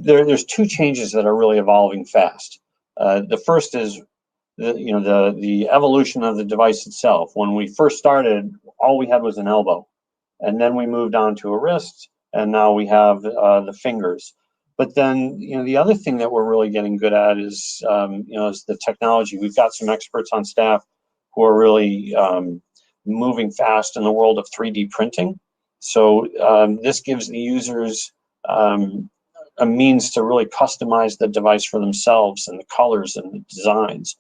There's two changes that are really evolving fast. The first is the evolution of the device itself. When we first started, all we had was an elbow, and then we moved on to a wrist, and now we have the fingers. But then, the other thing that we're really getting good at is the technology. We've got some experts on staff who are really moving fast in the world of 3D printing. So this gives the users a means to really customize the device for themselves and the colors and the designs.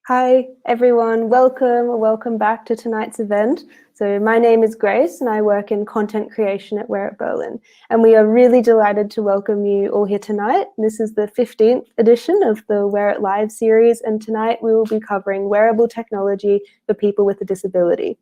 Hi everyone, welcome back to tonight's event. So my name is Grace and I work in content creation at Wear It Berlin. And we are really delighted to welcome you all here tonight. This is the 15th edition of the Wear It Live series, and tonight we will be covering wearable technology for people with a disability.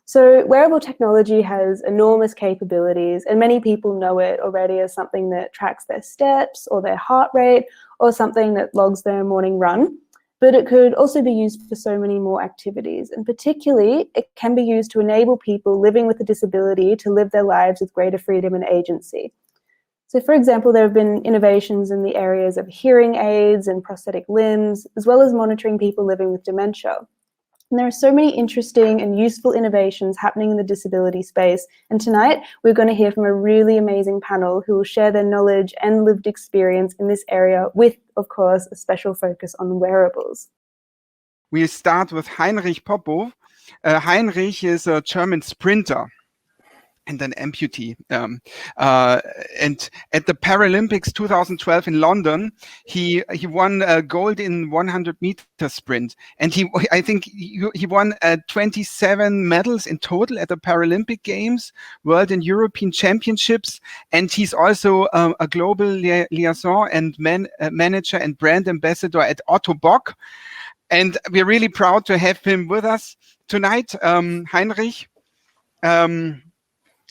So wearable technology has enormous capabilities, and many people know it already as something that tracks their steps or their heart rate, or something that logs their morning run. But it could also be used for so many more activities. And particularly, it can be used to enable people living with a disability to live their lives with greater freedom and agency. So for example, there have been innovations in the areas of hearing aids and prosthetic limbs, as well as monitoring people living with dementia. And there are so many interesting and useful innovations happening in the disability space. And tonight, we're going to hear from a really amazing panel who will share their knowledge and lived experience in this area with, of course, a special focus on wearables. We start with Heinrich Popov. Heinrich is a German sprinter and an amputee. And at the Paralympics 2012 in London, he won gold in 100-meter sprint. And I think he won 27 medals in total at the Paralympic Games, World and European Championships. And he's also a global liaison and manager and brand ambassador at Otto Bock. And we're really proud to have him with us tonight, Heinrich.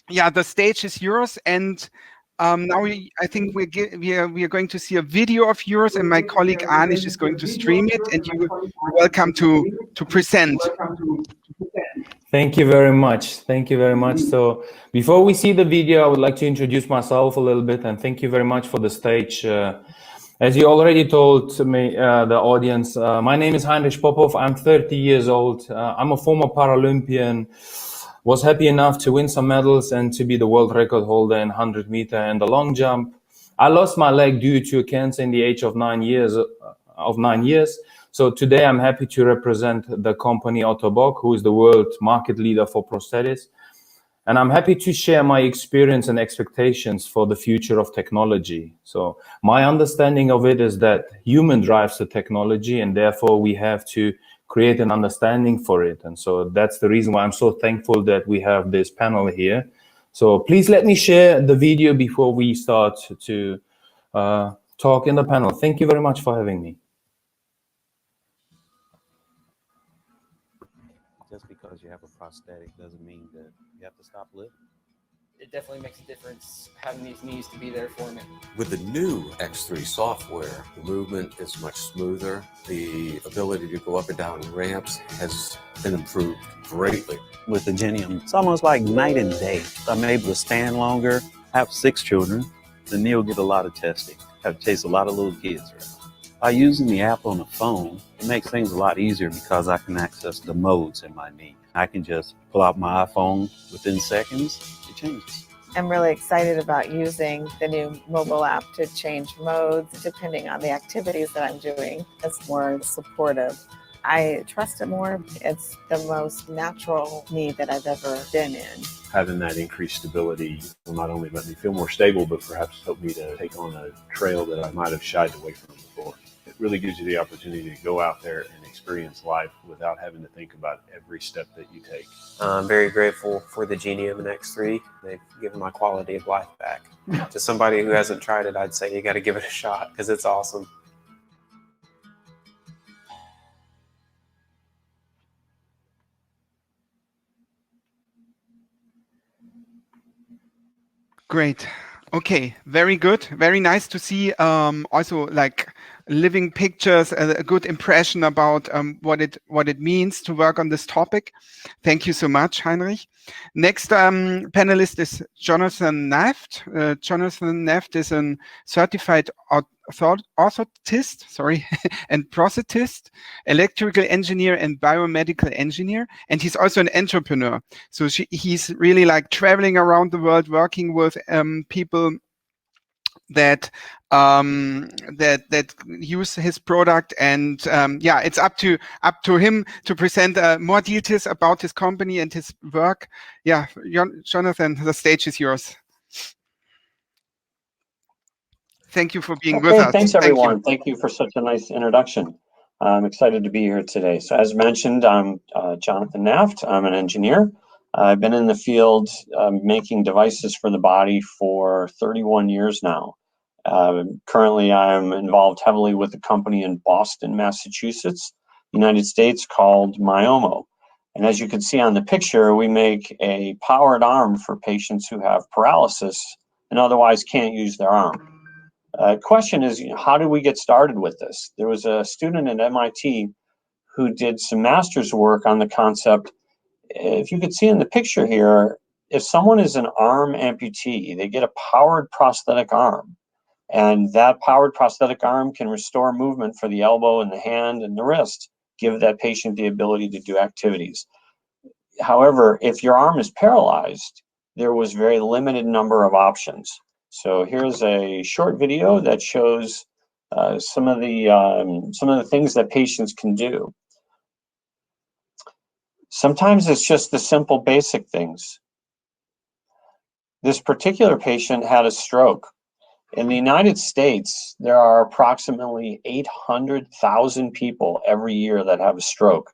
Yeah, the stage is yours, and now I think we are going to see a video of yours, and my colleague Anish is going to stream it, and you're welcome to present. Thank you very much. Thank you very much. So before we see the video, I would like to introduce myself a little bit, and thank you very much for the stage. As you already told me, the audience, my name is Heinrich Popov. I'm 30 years old. I'm a former Paralympian. Was happy enough to win some medals and to be the world record holder in 100-meter and the long jump. I lost my leg due to a cancer in the age of 9 years. So today I'm happy to represent the company Otto Bock, who is the world market leader for prosthetics. And I'm happy to share my experience and expectations for the future of technology. So my understanding of it is that human drives the technology, and therefore we have to create an understanding for it. And so that's the reason why I'm so thankful that we have this panel here. So please let me share the video before we start to talk in the panel. Thank you very much for having me. Just because you have a prosthetic doesn't mean that you have to stop living. It definitely makes a difference having these knees to be there for me. With the new X3 software, the movement is much smoother. The ability to go up and down ramps has been improved greatly. With the Genium, it's almost like night and day. I'm able to stand longer. I have 6 children. The knee will get a lot of testing. I have to chase a lot of little kids around. By using the app on the phone, it makes things a lot easier because I can access the modes in my knee. I can just pull out my iPhone within seconds, it changes. I'm really excited about using the new mobile app to change modes depending on the activities that I'm doing. It's more supportive. I trust it more. It's the most natural knee that I've ever been in. Having that increased stability will not only let me feel more stable, but perhaps help me to take on a trail that I might have shied away from before. It really gives you the opportunity to go out there and experience life without having to think about every step that you take. I'm very grateful for the Genium and X3. They've given my quality of life back. To somebody who hasn't tried it, I'd say you got to give it a shot because it's awesome. Great. Okay, very good. Very nice to see also like living pictures, a good impression about what it means to work on this topic. Thank you so much, Heinrich. Next panelist is Jonathan Naft. Jonathan Naft is a certified orthotist, and prosthetist, electrical engineer, and biomedical engineer, and he's also an entrepreneur. So he's really like traveling around the world, working with people that use his product, and yeah, it's up to him to present more details about his company and his work. Yeah, Jonathan, the stage is yours. Thank you for being with us. Thanks everyone. Thank you for such a nice introduction. I'm excited to be here today. So as mentioned, I'm Jonathan Naft. I'm an engineer. I've been in the field making devices for the body for 31 years now. Currently, I'm involved heavily with a company in Boston, Massachusetts, United States, called Myomo. And as you can see on the picture, we make a powered arm for patients who have paralysis and otherwise can't use their arm. Question is, how did we get started with this? There was a student at MIT who did some master's work on the concept. If you could see in the picture here, if someone is an arm amputee, they get a powered prosthetic arm. And that powered prosthetic arm can restore movement for the elbow and the hand and the wrist, give that patient the ability to do activities. However, if your arm is paralyzed, there was very limited number of options. So here's a short video that shows some of the things that patients can do. Sometimes it's just the simple basic things. This particular patient had a stroke. In the United States, there are approximately 800,000 people every year that have a stroke.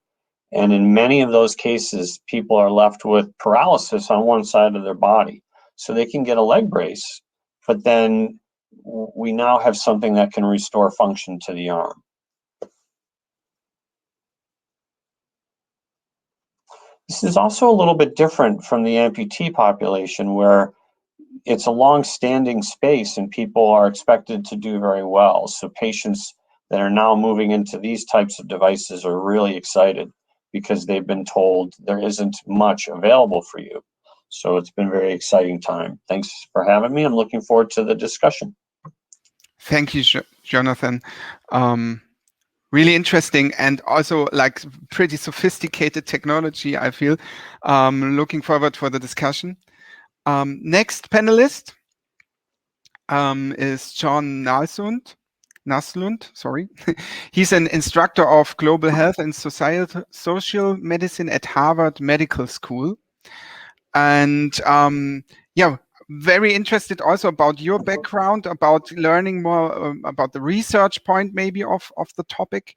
And in many of those cases, people are left with paralysis on one side of their body. So they can get a leg brace, but then we now have something that can restore function to the arm. This is also a little bit different from the amputee population, where it's a long-standing space and people are expected to do very well. So patients that are now moving into these types of devices are really excited because they've been told there isn't much available for you. So it's been a very exciting time. Thanks for having me. I'm looking forward to the discussion. Thank you, Jonathan. Really interesting and also like pretty sophisticated technology, I feel. Looking forward for the discussion. Next panelist is John Naslund, sorry. He's an instructor of global health and social medicine at Harvard Medical School. And yeah, very interested also about your background, about learning more about the research point maybe of the topic,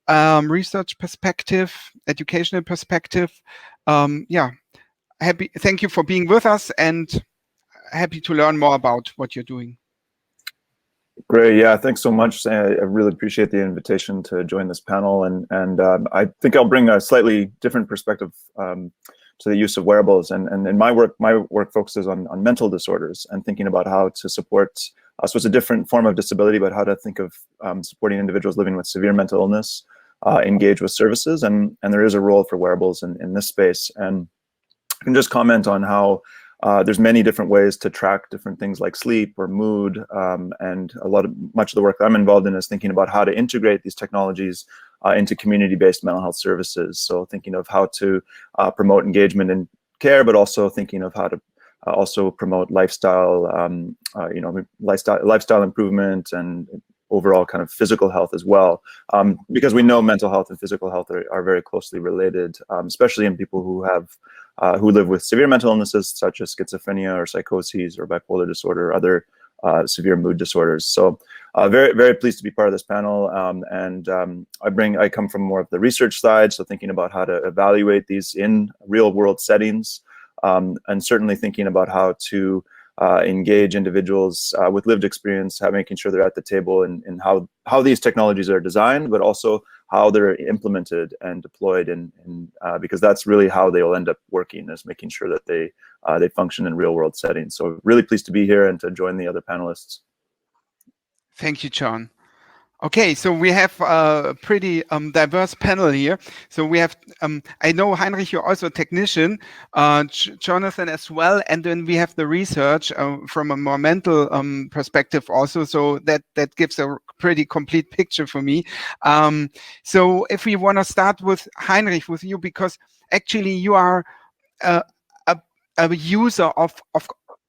research perspective, educational perspective. Yeah, thank you for being with us and happy to learn more about what you're doing. Great, yeah, thanks so much. I really appreciate the invitation to join this panel, and I think I'll bring a slightly different perspective to the use of wearables. And in my work focuses on mental disorders and thinking about how to support. So it's a different form of disability, but how to think of supporting individuals living with severe mental illness, engage with services, and there is a role for wearables in this space. And I can just comment on how there's many different ways to track different things like sleep or mood, and much of the work that I'm involved in is thinking about how to integrate these technologies into community-based mental health services. So thinking of how to promote engagement in care, but also thinking of how to also promote lifestyle, lifestyle improvement and overall kind of physical health as well, because we know mental health and physical health are very closely related, especially in people who have who live with severe mental illnesses such as schizophrenia or psychoses or bipolar disorder or other severe mood disorders. So very, very pleased to be part of this panel. I come from more of the research side, so thinking about how to evaluate these in real world settings, and certainly thinking about how to engage individuals with lived experience, making sure they're at the table and how these technologies are designed, but also how they're implemented and deployed, and because that's really how they will end up working, is making sure that they function in real world settings. So really pleased to be here and to join the other panelists. Thank you, John. Okay, so we have a pretty diverse panel here. So we have, I know, Heinrich, you're also a technician, Jonathan as well, and then we have the research from a more mental perspective also, so that gives a pretty complete picture for me. So if we want to start with Heinrich, with you, because actually you are a user of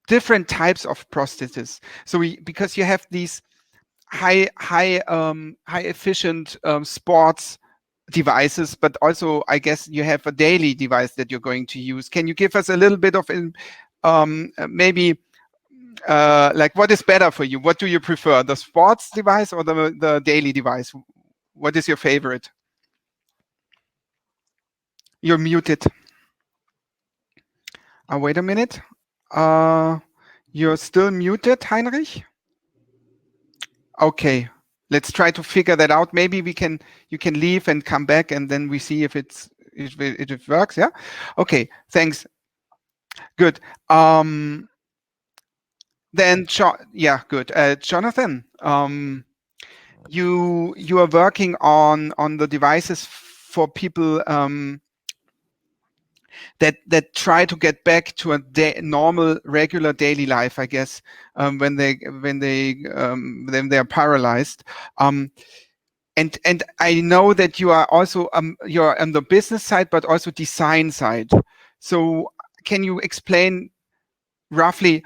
different types of prostheses. So because you have these high efficient sports devices, but also I guess you have a daily device that you're going to use. Can you give us a little bit of maybe like what is better for you? What do you prefer, the sports device or the daily device? What is your favorite? You're muted. Wait a minute. You're still muted, Heinrich? Okay, let's try to figure that out. Maybe you can leave and come back, and then we see if it works. Yeah. Okay. Thanks. Good. Then yeah, good. Jonathan, you are working on the devices for people that try to get back to a normal, regular daily life, I guess, when they are paralyzed. And I know that you are also you're on the business side, but also design side. So can you explain roughly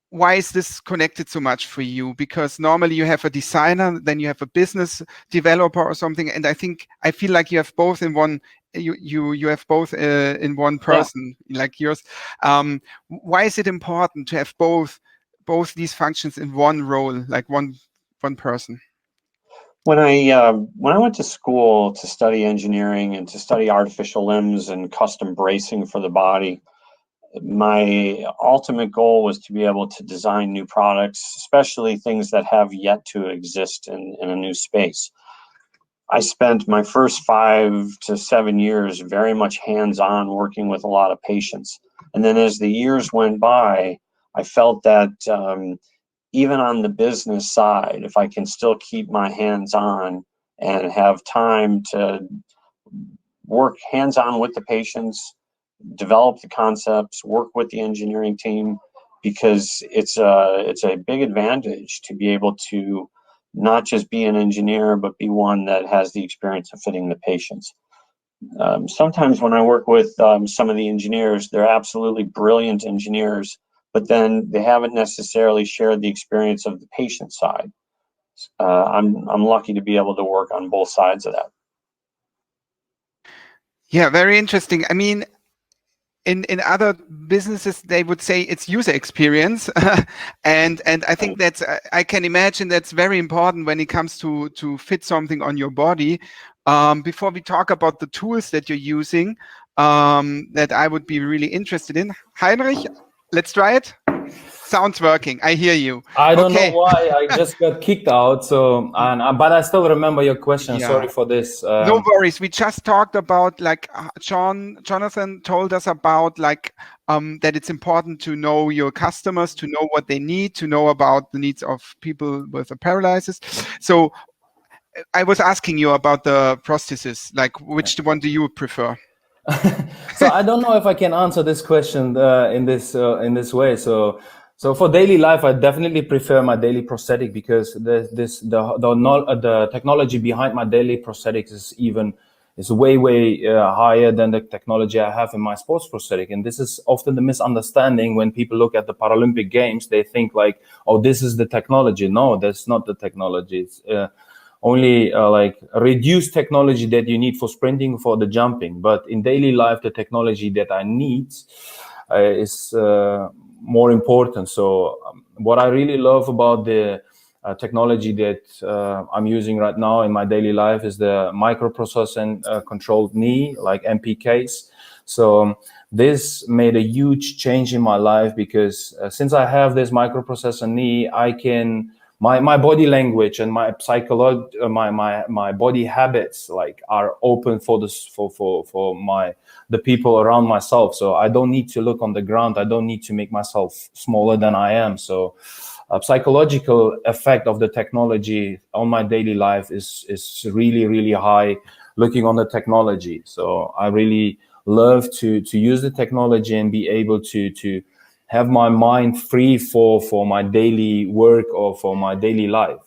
why is this connected so much for you? Because normally you have a designer, then you have a business developer or something, and I feel like you have both in one. You have both in one person, like yours. Why is it important to have both these functions in one role, like one person? When I went to school to study engineering and to study artificial limbs and custom bracing for the body, my ultimate goal was to be able to design new products, especially things that have yet to exist in a new space. I spent my first 5 to 7 years very much hands-on working with a lot of patients. And then as the years went by, I felt that even on the business side, if I can still keep my hands-on and have time to work hands-on with the patients, develop the concepts, work with the engineering team, because it's a big advantage to be able to not just be an engineer, but be one that has the experience of fitting the patients. Sometimes when I work with some of the engineers, they're absolutely brilliant engineers, but then they haven't necessarily shared the experience of the patient side. I'm lucky to be able to work on both sides of that. Yeah, very interesting. I mean, in other businesses, they would say it's user experience, and I think that's I can imagine that's very important when it comes to fit something on your body. Before we talk about the tools that you're using, that I would be really interested in, Heinrich, let's try it. Sounds working. I hear you. I don't know why I just got kicked out. So, but I still remember your question. Yeah. Sorry for this. No worries. We just talked about, like, Jonathan told us about, like, that it's important to know your customers, to know what they need, to know about the needs of people with a paralysis. So I was asking you about the prosthesis, like which one do you prefer? So I don't know if I can answer this question in this way. So for daily life, I definitely prefer my daily prosthetic, because the technology behind my daily prosthetics is way higher than the technology I have in my sports prosthetic. And this is often the misunderstanding when people look at the Paralympic Games. They think like, oh, this is the technology. No, that's not the technology. It's only like reduced technology that you need for sprinting, for the jumping. But in daily life, the technology that I need is more important. So what I really love about the technology that I'm using right now in my daily life is the microprocessor controlled knee, like MPKs. So this made a huge change in my life, because since I have this microprocessor knee, I can my body language and my my body habits like are open for this for the people around myself. So I don't need to look on the ground. I don't need to make myself smaller than I am. So psychological effect of the technology on my daily life is really high, looking on the technology. So I really love to use the technology and be able to have my mind free for my daily work or for my daily life.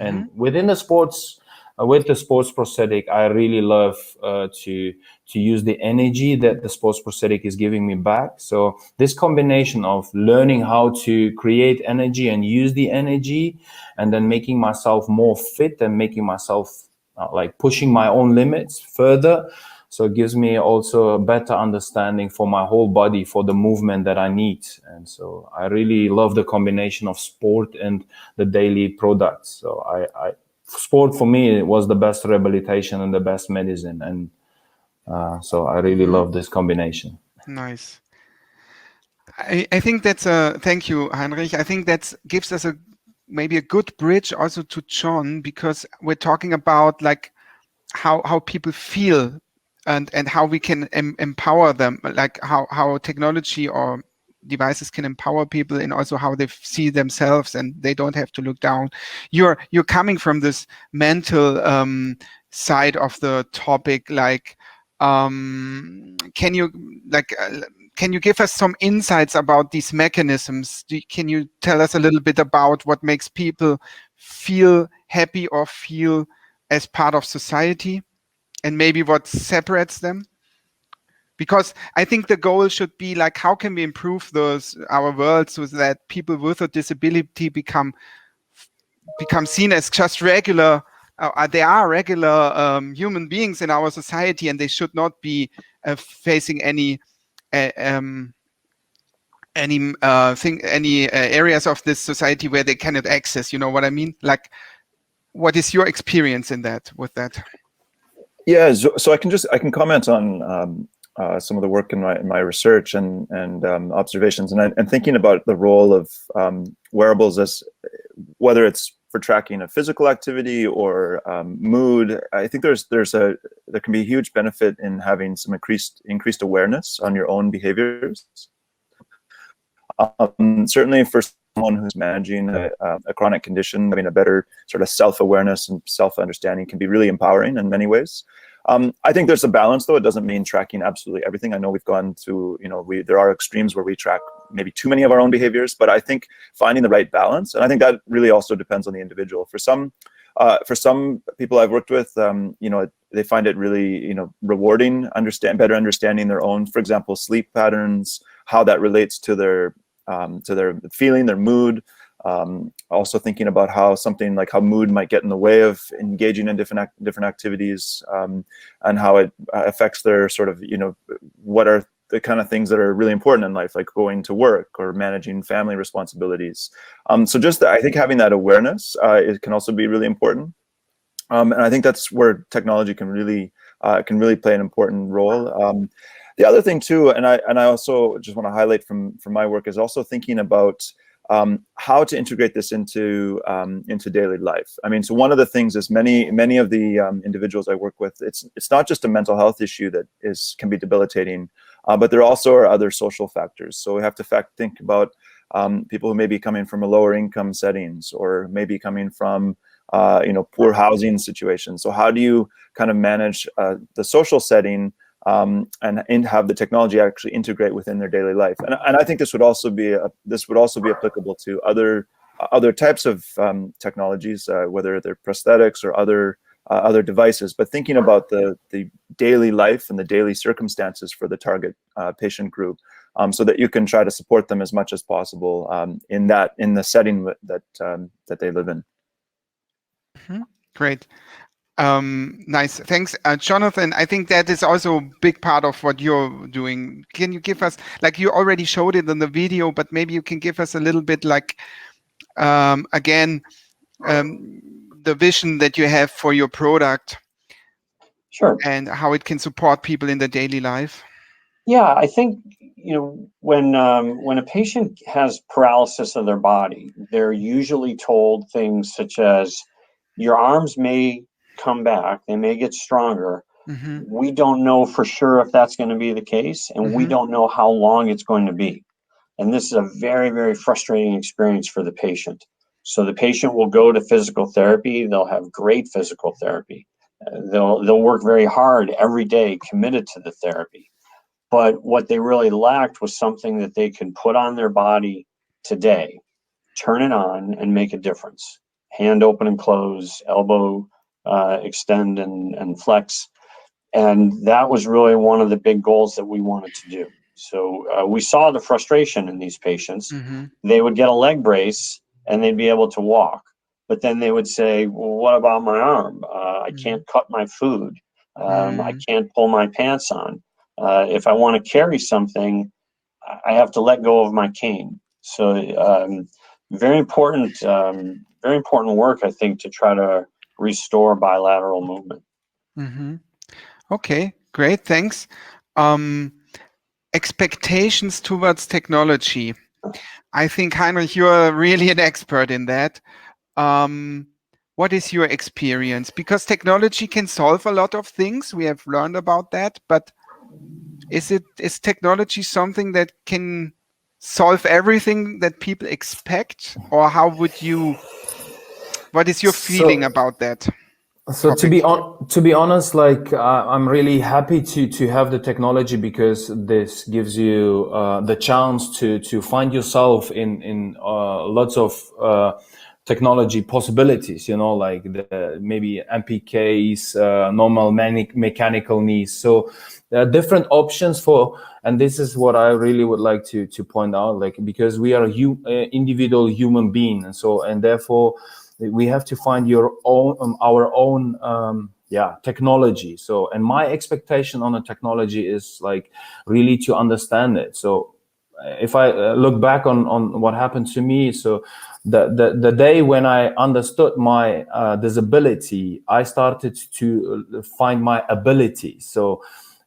And within the sports, with the sports prosthetic, I really love to use the energy that the sports prosthetic is giving me back. So this combination of learning how to create energy and use the energy, and then making myself more fit and making myself like pushing my own limits further. So it gives me also a better understanding for my whole body, for the movement that I need. And so I really love the combination of sport and the daily products. So sport for me was the best rehabilitation and the best medicine. And so I really love this combination. Nice. I think that's thank you, Heinrich. I think that gives us maybe a good bridge also to John, because we're talking about like how people feel and how we can empower them, like how technology or devices can empower people, and also how they see themselves and they don't have to look down. You're coming from this mental side of the topic. Like, can you give us some insights about these mechanisms? Can you tell us a little bit about what makes people feel happy or feel as part of society, and maybe what separates them? Because I think the goal should be like, how can we improve our world so that people with a disability become seen as just regular, they are regular human beings in our society, and they should not be facing any areas of this society where they cannot access. You know what I mean? Like, what is your experience with that? Yeah, so I can comment on some of the work in my research and observations, and thinking about the role of wearables as whether it's for tracking a physical activity or mood. I think there can be a huge benefit in having some increased awareness on your own behaviors. Certainly for someone who's managing a chronic condition, having a better sort of self-awareness and self-understanding can be really empowering in many ways. I think there's a balance, though. It doesn't mean tracking absolutely everything. I know we've gone to, there are extremes where we track maybe too many of our own behaviors, but I think finding the right balance, and I think that really also depends on the individual. For some people I've worked with, they find it really, rewarding, better understanding their own, for example, sleep patterns, how that relates to their feeling, their mood. Also thinking about how something like how mood might get in the way of engaging in different activities, and how it affects their sort of, what are the kind of things that are really important in life, like going to work or managing family responsibilities. So just I think having that awareness, it can also be really important. And I think that's where technology can really play an important role. The other thing too, and I also just want to highlight from my work, is also thinking about how to integrate this into daily life. I mean, so one of the things is many of the individuals I work with, it's not just a mental health issue that can be debilitating, but there also are other social factors. So we have to think about people who may be coming from a lower income settings, or maybe coming from poor housing situations. So how do you kind of manage the social setting and have the technology actually integrate within their daily life? And I think this would also be applicable to other types of technologies, whether they're prosthetics or other devices. But thinking about the daily life and the daily circumstances for the target patient group, so that you can try to support them as much as possible in the setting that they live in. Great. Nice. Thanks, Jonathan. I think that is also a big part of what you're doing. Can you give us, like you already showed it in the video, but maybe you can give us a little bit, like, again, the vision that you have for your product. Sure. And how it can support people in their daily life. Yeah, I think, when a patient has paralysis of their body, they're usually told things such as, your arms may come back, they may get stronger. We don't know for sure if that's going to be the case, and we don't know how long it's going to be. And this is a very, very frustrating experience for the patient. So the patient will go to physical therapy. They'll have great physical therapy. They'll work very hard every day, committed to the therapy. But what they really lacked was something that they can put on their body today, turn it on, and make a difference. Hand open and close, elbow extend and flex. And that was really one of the big goals that we wanted to do. So we saw the frustration in these patients. They would get a leg brace and they'd be able to walk. But then they would say, well, what about my arm? I can't cut my food. I can't pull my pants on. If I want to carry something, I have to let go of my cane. So very important work, I think, to try to restore bilateral movement. Okay, great, thanks. Expectations towards technology. I think, Heinrich, you are really an expert in that. What is your experience? Because technology can solve a lot of things. We have learned about that, but is technology something that can solve everything that people expect? Or what is your feeling about that? So to be honest, like I'm really happy to have the technology, because this gives you the chance to find yourself in lots of technology possibilities. Like maybe MPKs, normal mechanical knees. So there are different options and this is what I really would like to point out. Like, because we are individual human being, and therefore we have to find our own technology. So, and my expectation on the technology is like really to understand it. So if I look back on what happened to me, so the day when I understood my disability, I started to find my ability. So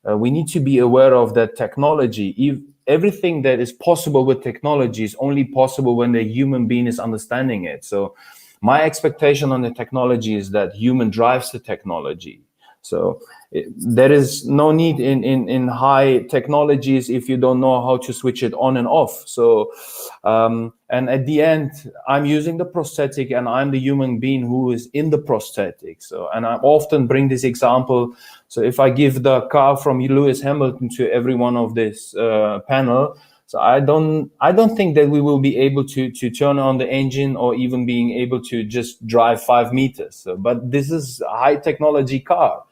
we need to be aware of that technology. If everything that is possible with technology is only possible when the human being is understanding it. So my expectation on the technology is that human drives the technology. So there is no need in high technologies if you don't know how to switch it on and off. So, and at the end, I'm using the prosthetic and I'm the human being who is in the prosthetic. So, and I often bring this example. So if I give the car from Lewis Hamilton to every one of this panel, so I don't think that we will be able to turn on the engine or even being able to just drive 5 meters. So, but this is a high technology car.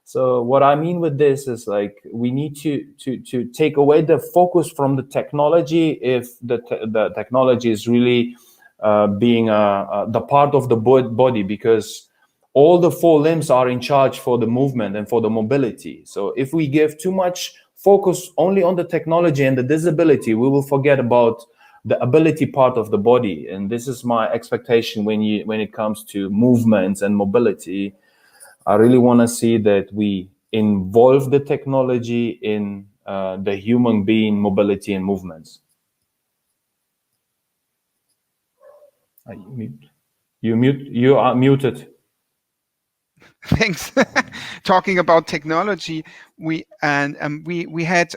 So what I mean with this is like we need to take away the focus from the technology if the technology is really being the part of the body, because all the 4 limbs are in charge for the movement and for the mobility. So if we give too much focus only on the technology and the disability, we will forget about the ability part of the body. And this is my expectation when it comes to movements and mobility. I really want to see that we involve the technology in the human being mobility and movements. You are muted. Thanks. Talking about technology, we had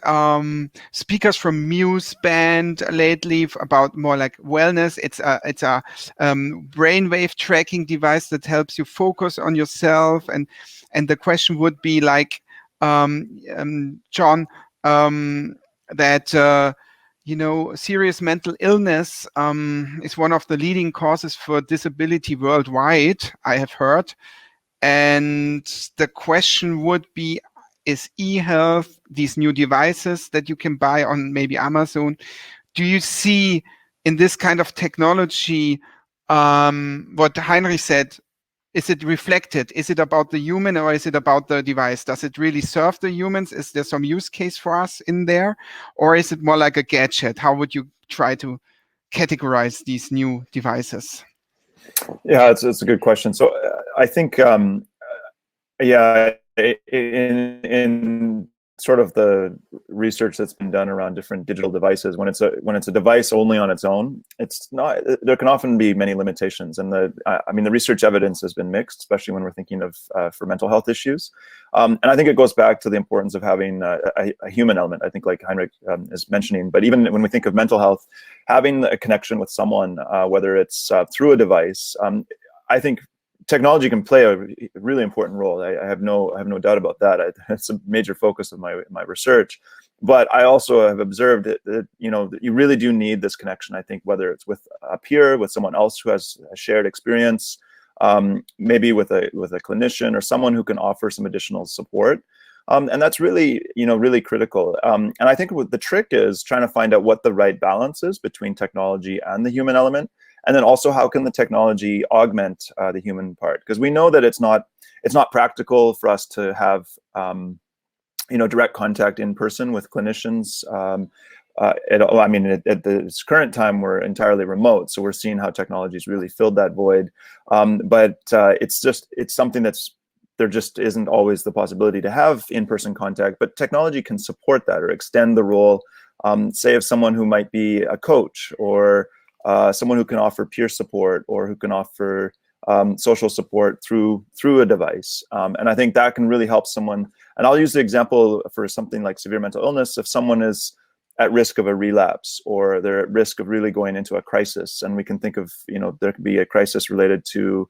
speakers from Muse Band lately about more like wellness. It's a brainwave tracking device that helps you focus on yourself, and the question would be like, John, that serious mental illness is one of the leading causes for disability worldwide, I have heard. And the question would be, is eHealth, these new devices that you can buy on maybe Amazon, do you see in this kind of technology, what Heinrich said, is it reflected? Is it about the human or is it about the device? Does it really serve the humans? Is there some use case for us in there? Or is it more like a gadget? How would you try to categorize these new devices? Yeah, it's a good question. So I think, in sort of the research that's been done around different digital devices. When it's a device only on its own, it's not. There can often be many limitations, and the research evidence has been mixed, especially when we're thinking of for mental health issues. And I think it goes back to the importance of having a human element. I think, like Heinrich is mentioning, but even when we think of mental health, having a connection with someone, whether it's through a device, I think technology can play a really important role. I have no doubt about that. It's a major focus of my research. But I also have observed that that you really do need this connection. I think whether it's with a peer, with someone else who has a shared experience, maybe with a clinician or someone who can offer some additional support. And that's really really critical. And I think the trick is trying to find out what the right balance is between technology and the human element. And then also, how can the technology augment the human part? Because we know that it's not practical for us to have direct contact in person with clinicians. At this current time, we're entirely remote, so we're seeing how technology's really filled that void. But it's something there just isn't always the possibility to have in-person contact. But technology can support that or extend the role. Say of someone who might be a coach or someone who can offer peer support or who can offer social support through a device. And I think that can really help someone. And I'll use the example for something like severe mental illness. If someone is at risk of a relapse or they're at risk of really going into a crisis, and we can think of, there could be a crisis related to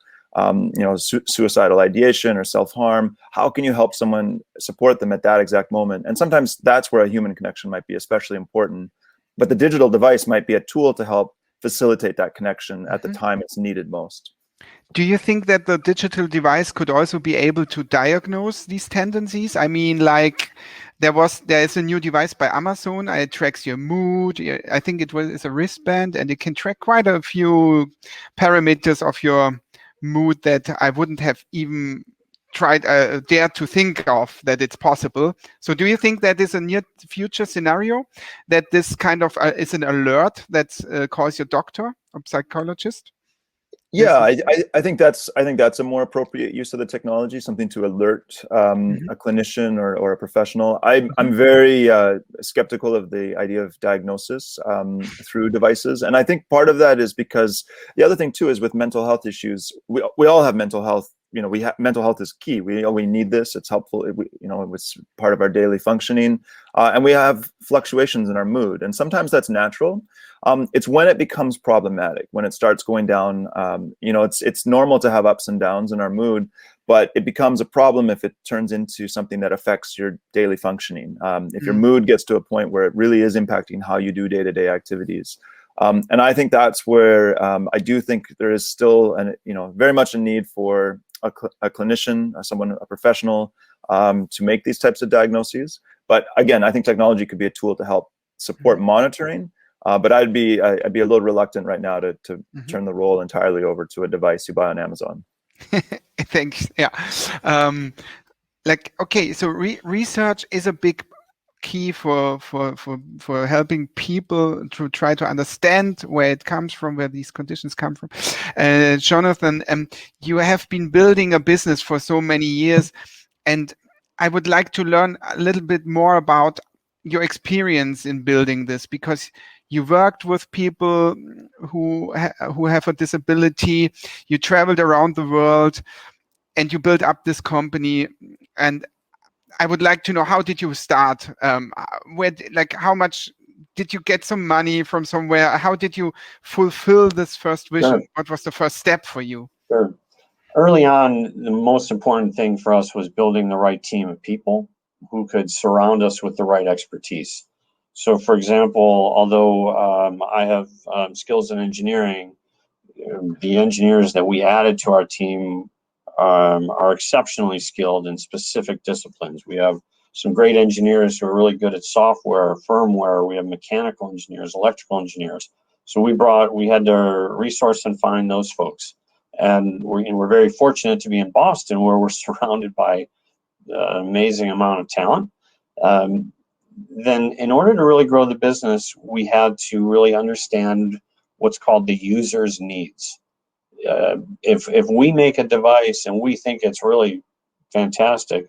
suicidal ideation or self-harm. How can you help someone support them at that exact moment? And sometimes that's where a human connection might be especially important. But the digital device might be a tool to help facilitate that connection at the time it's needed most. Do you think that the digital device could also be able to diagnose these tendencies? I mean, like there is a new device by Amazon. It tracks your mood. I think it's a wristband, and it can track quite a few parameters of your mood that I wouldn't have even dared to think of that it's possible. So do you think that is a near future scenario, that this kind of is an alert that calls your doctor or psychologist? Yeah, I think that's a more appropriate use of the technology, something to alert a clinician or a professional. I'm very skeptical of the idea of diagnosis through devices, and I think part of that is because the other thing too is with mental health issues, we all have mental health. Mental health is key. We need this. It's helpful. It's part of our daily functioning, and we have fluctuations in our mood, and sometimes that's natural. It's when it becomes problematic, when it starts going down. It's normal to have ups and downs in our mood, but it becomes a problem if it turns into something that affects your daily functioning. If your mood gets to a point where it really is impacting how you do day-to-day activities. And I think that's where I do think there is still very much a need for a clinician, a professional, to make these types of diagnoses. But again, I think technology could be a tool to help support monitoring. But I'd be a little reluctant right now to turn the role entirely over to a device you buy on Amazon. Thanks. Yeah. So research is a big key for helping people to try to understand where it comes from, where these conditions come from. Jonathan, you have been building a business for so many years, and I would like to learn a little bit more about your experience in building this, because you worked with people who have a disability, you traveled around the world, and you built up this company. And I would like to know, how did you start? How much did you get some money from somewhere? How did you fulfill this first vision? Sure. What was the first step for you? Sure. Early on, the most important thing for us was building the right team of people who could surround us with the right expertise. So, for example, although I have skills in engineering, the engineers that we added to our team are exceptionally skilled in specific disciplines. We have some great engineers who are really good at software, firmware. We have mechanical engineers, electrical engineers. So we had to resource and find those folks. And we're very fortunate to be in Boston, where we're surrounded by an amazing amount of talent. Then in order to really grow the business, we had to really understand what's called the user's needs. If we make a device and we think it's really fantastic,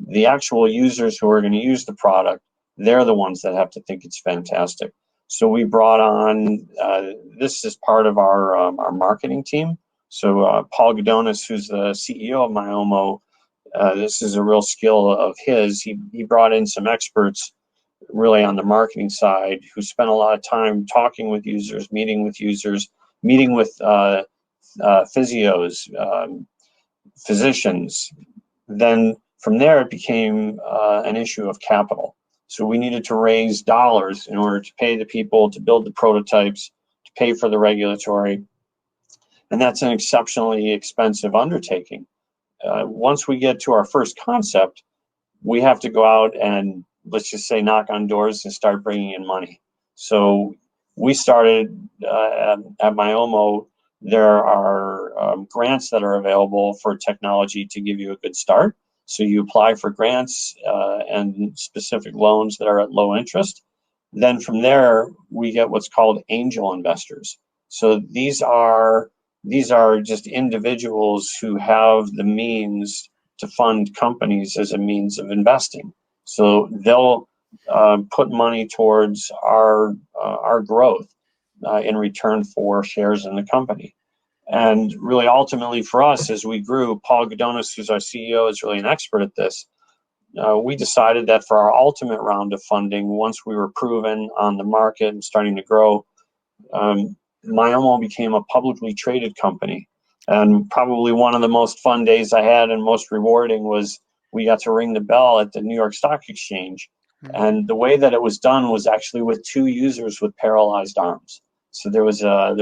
the actual users who are going to use the product, they're the ones that have to think it's fantastic. So we brought on, this is part of our marketing team. So Paul Gudonis, who's the CEO of Myomo, this is a real skill of his. He brought in some experts really on the marketing side who spent a lot of time talking with users, meeting with physios, physicians. Then from there, it became an issue of capital. So we needed to raise dollars in order to pay the people, to build the prototypes, to pay for the regulatory. And that's an exceptionally expensive undertaking. Once we get to our first concept, we have to go out and, let's just say, knock on doors and start bringing in money. So we started at Myomo. There are grants that are available for technology to give you a good start. So you apply for grants and specific loans that are at low interest. Then from there, we get what's called angel investors. So these are just individuals who have the means to fund companies as a means of investing. So they'll put money towards our growth in return for shares in the company. And really, ultimately for us, as we grew, Paul Gudonis, who's our CEO, is really an expert at this. We decided that for our ultimate round of funding, once we were proven on the market and starting to grow, Myomo became a publicly traded company. And probably one of the most fun days I had and most rewarding was we got to ring the bell at the New York Stock Exchange. And the way that it was done was actually with 2 users with paralyzed arms. So there was a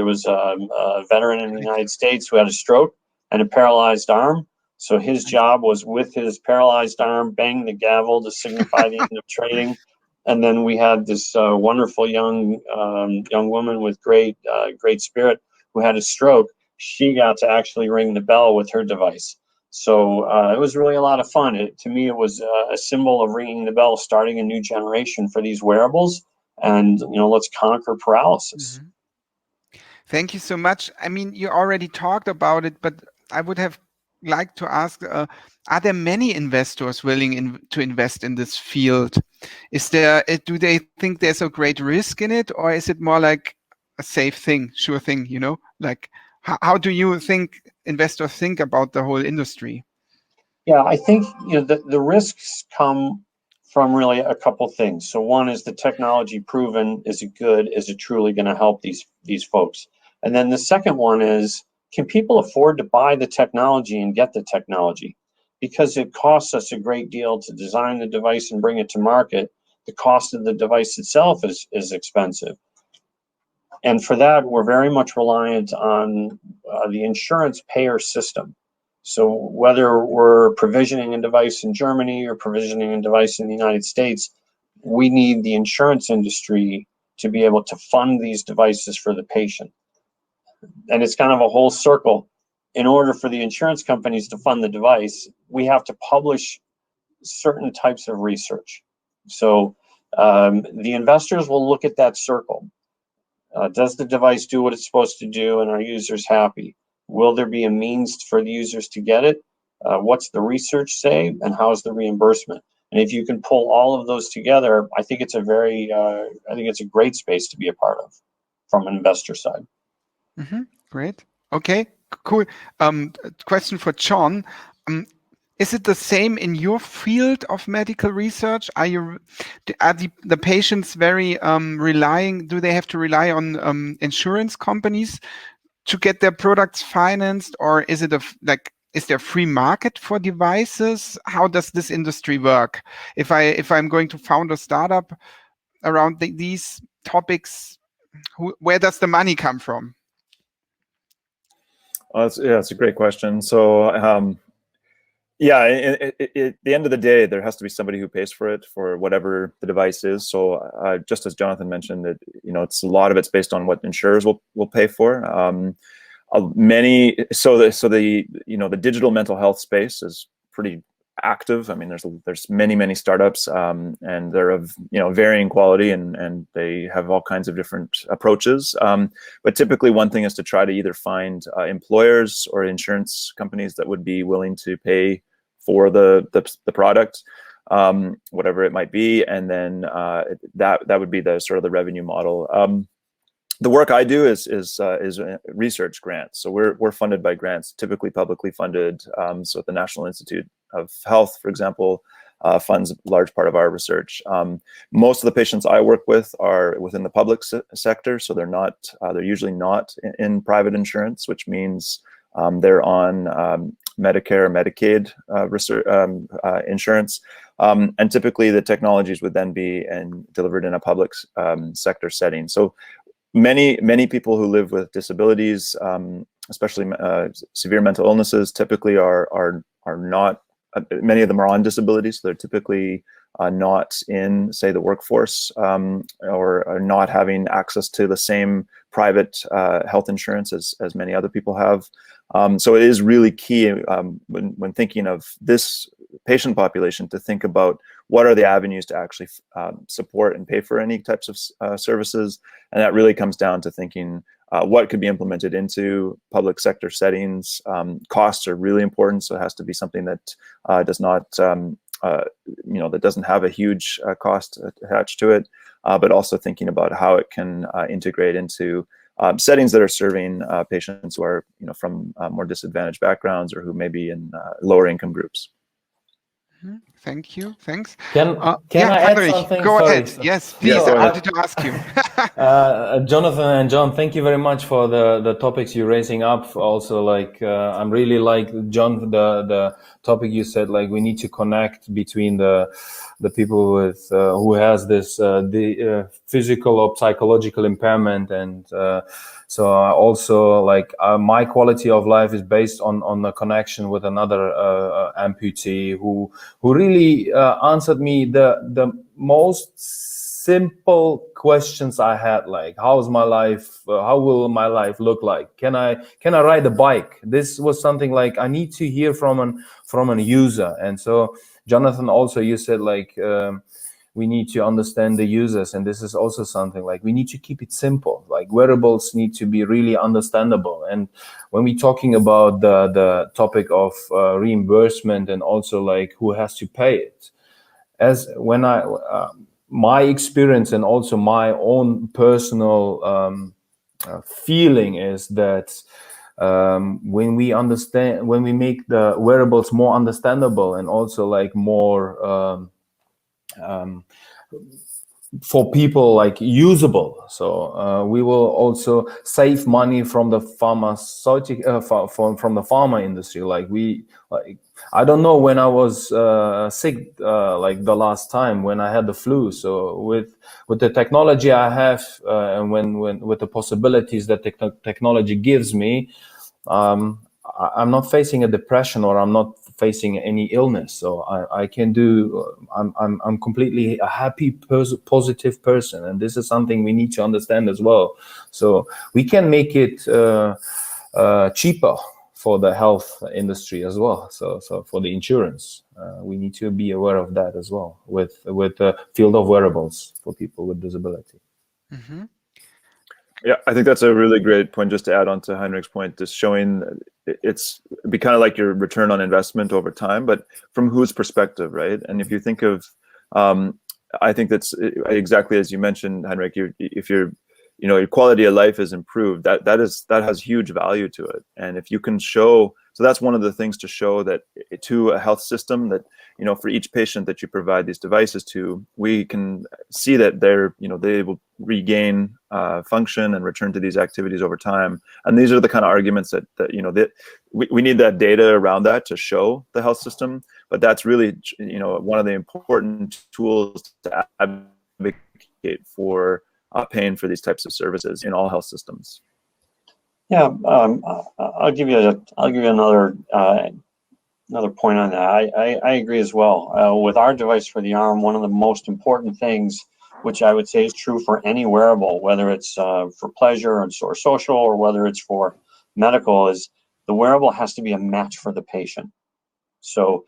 veteran in the United States who had a stroke and a paralyzed arm. So his job was, with his paralyzed arm, bang the gavel to signify the end of trading. And then we had this wonderful young woman with great spirit who had a stroke. She got to actually ring the bell with her device. So it was really a lot of fun. To me, it was a symbol of ringing the bell, starting a new generation for these wearables, and let's conquer paralysis. Mm-hmm. Thank you so much. I mean, you already talked about it, but I would have liked to ask: are there many investors willing to invest in this field? Do they think there's a great risk in it, or is it more like a safe thing, sure thing? Like how do you think investors think about the whole industry? Yeah, I think the risks come from really a couple things. So one is the technology proven. Is it good? Is it truly going to help these folks? And then the second one is, can people afford to buy the technology and get the technology? Because it costs us a great deal to design the device and bring it to market. The cost of the device itself is expensive. And for that, we're very much reliant on the insurance payer system. So whether we're provisioning a device in Germany or provisioning a device in the United States, we need the insurance industry to be able to fund these devices for the patient. And it's kind of a whole circle. In order for the insurance companies to fund the device, we have to publish certain types of research. So the investors will look at that circle. Does the device do what it's supposed to do, and are users happy? Will there be a means for the users to get it? What's the research say, and how's the reimbursement? And if you can pull all of those together, I think it's a great space to be a part of from an investor side. Mm-hmm. Great. Okay, cool. Question for John. Is it the same in your field of medical research? Are the patients very relying? Do they have to rely on insurance companies to get their products financed, or is it is there a free market for devices? How does this industry work? If I'm going to found a startup around these topics, where does the money come from? It's a great question. So at the end of the day, there has to be somebody who pays for it, for whatever the device is. So just as Jonathan mentioned, that it's a lot of it's based on what insurers will pay for. The digital mental health space is pretty active. I mean, there's many startups, and they're of varying quality, and they have all kinds of different approaches. But typically, one thing is to try to either find employers or insurance companies that would be willing to pay for the product, whatever it might be, and then that would be the sort of the revenue model. The work I do is research grants. So we're funded by grants, typically publicly funded. So the National Institute of Health, for example, funds a large part of our research. Most of the patients I work with are within the public sector, so they're usually not in private insurance, which means they're on Medicare or Medicaid insurance. And typically the technologies would then be delivered in a public sector setting. So many people who live with disabilities, especially severe mental illnesses, typically are not, many of them are on disability, so they're typically not in, say, the workforce, or are not having access to the same private health insurance as many other people have. So it is really key when thinking of this patient population to think about what are the avenues to actually support and pay for any types of services. And that really comes down to thinking what could be implemented into public sector settings. Costs are really important, so it has to be something that does not, that doesn't have a huge cost attached to it, but also thinking about how it can integrate into settings that are serving patients who are, from more disadvantaged backgrounds or who may be in lower income groups. Thank you. Thanks. Can I add Heinrich, something? go Sorry. ahead. Yes, please. Yeah, I wanted to ask you. Jonathan and John, thank you very much for the topics you're raising up. Also, I'm really John, the topic you said, we need to connect between the people with who has this physical or psychological impairment, and so also my quality of life is based on the connection with another amputee who really answered me the most simple questions I had, like how's my life, how will my life look like, can I ride a bike? This was something like I need to hear from an user. And so Jonathan, also you said we need to understand the users, and this is also something we need to keep it simple. Wearables need to be really understandable. And when we're talking about the topic of reimbursement and also who has to pay it, as when my experience and also my own personal feeling is that when we make the wearables more understandable and also more for people usable, so we will also save money from the pharmaceutical from the pharma industry. I don't know when I was sick the last time when I had the flu. So with the technology I have and when with the possibilities that technology gives me, I'm not facing a depression or I'm not facing any illness. So I can do. I'm completely a happy, positive person, and this is something we need to understand as well. So we can make it cheaper for the health industry as well. So for the insurance, we need to be aware of that as well with the field of wearables for people with disability. Mm-hmm. Yeah, I think that's a really great point. Just to add on to Heinrich's point, just showing it'd be kind of like your return on investment over time, but from whose perspective, right? And if you think of, I think that's exactly as you mentioned, Heinrich. If your quality of life is improved, that has huge value to it. And if you can show, so that's one of the things to show that to a health system that, for each patient that you provide these devices to, we can see that they will regain function and return to these activities over time. And these are the kind of arguments that we need that data around that to show the health system. But that's really, one of the important tools to advocate for paying for these types of services in all health systems. Yeah, I'll give you another point on that. I agree as well. With our device for the arm, one of the most important things, which I would say is true for any wearable, whether it's for pleasure or social, or whether it's for medical, is the wearable has to be a match for the patient. So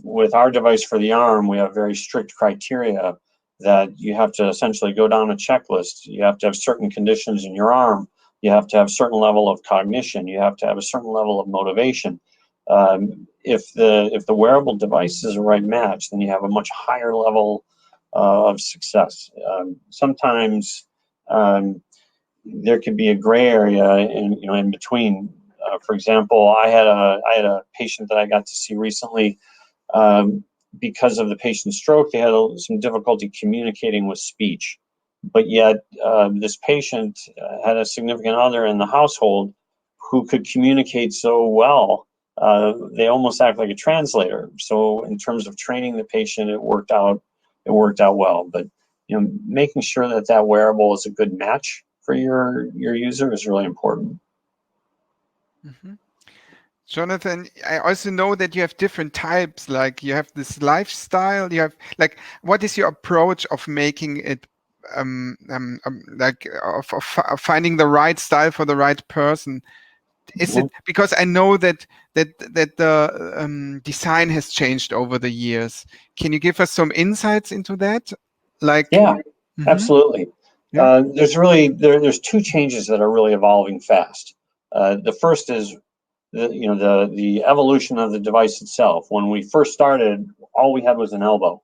with our device for the arm, we have very strict criteria that you have to essentially go down a checklist. You have to have certain conditions in your arm. You have to have a certain level of cognition. You have to have a certain level of motivation. If the wearable device is the right match, then you have a much higher level of success. Sometimes there could be a gray area in between. For example, I had a patient that I got to see recently. Because of the patient's stroke, they had some difficulty communicating with speech. But yet, this patient had a significant other in the household who could communicate so well. They almost act like a translator. So, in terms of training the patient, it worked out well. But making sure that wearable is a good match for your user is really important. Mm-hmm. Jonathan, I also know that you have different types, like you have this lifestyle, you have like, what is your approach of making it of finding the right style for the right person? Is it because I know that the design has changed over the years? Can you give us some insights into that? Like, yeah, absolutely. Yeah. There's two changes that are really evolving fast. The first is the evolution of the device itself. When we first started, all we had was an elbow,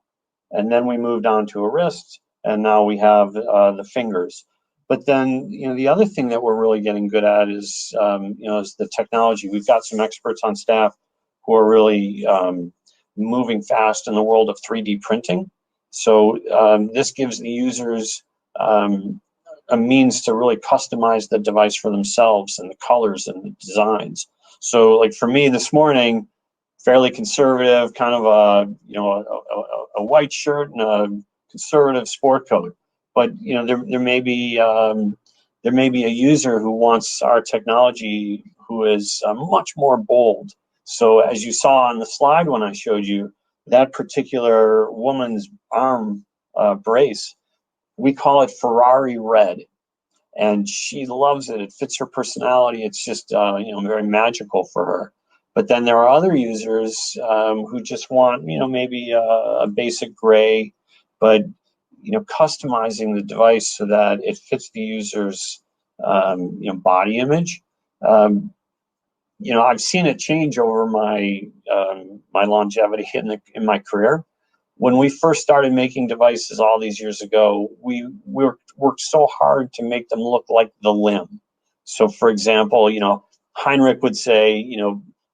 and then we moved on to a wrist, and now we have the fingers. But then, the other thing that we're really getting good at is the technology. We've got some experts on staff who are really moving fast in the world of 3D printing. So this gives the users a means to really customize the device for themselves and the colors and the designs. So, like for me this morning, fairly conservative, kind of a white shirt and a conservative sport coat. But there may be a user who wants our technology who is much more bold. So, as you saw on the slide when I showed you, that particular woman's arm brace, we call it Ferrari red. And she loves it. It fits her personality. It's just, very magical for her. But then there are other users who just want, maybe a basic gray, but, customizing the device so that it fits the user's, body image. I've seen it change over my my longevity in my career. When we first started making devices all these years ago, we worked so hard to make them look like the limb. So, for example, Heinrich would say,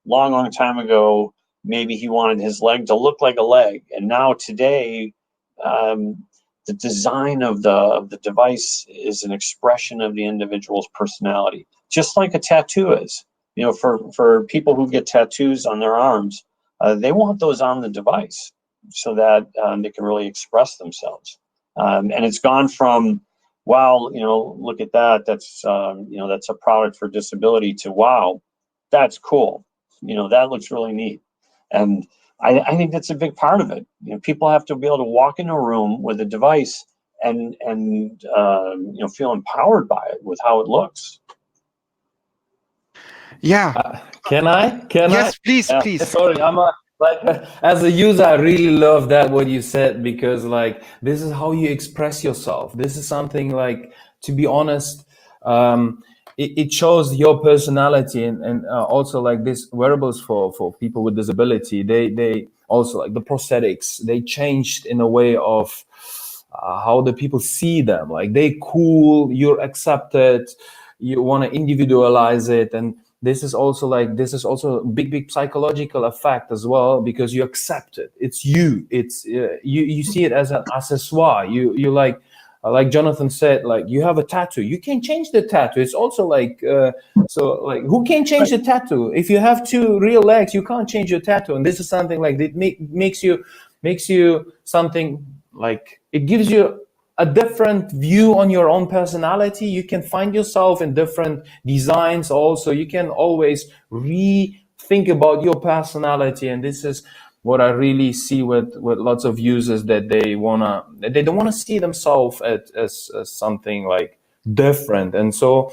long time ago, maybe he wanted his leg to look like a leg. And now today, the design of the device is an expression of the individual's personality, just like a tattoo is. For people who get tattoos on their arms, they want those on the device, so that they can really express themselves. And it's gone from, wow, look at that, that's a product for disability, to wow, that's cool. That looks really neat. And I think that's a big part of it. People have to be able to walk in a room with a device and feel empowered by it with how it looks. Yeah. Can I? Yes, please. Sorry, I'm as a user, I really love that what you said, because this is how you express yourself. This is something to be honest, it shows your personality, and also this wearables for people with disability. They also the prosthetics. They changed in a way of how the people see them. They cool. You're accepted. You want to individualize it, and this is also a big psychological effect as well, because you accept it. It's you. It's you see it as an accessoire. You like Jonathan said, you have a tattoo. You can change the tattoo. It's also who can change the tattoo? If you have two real legs, you can't change your tattoo. And this is something that makes you something it gives you a different view on your own personality. You can find yourself in different designs. Also, you can always rethink about your personality, and this is what I really see with lots of users, that they don't wanna see themselves as something different. And so,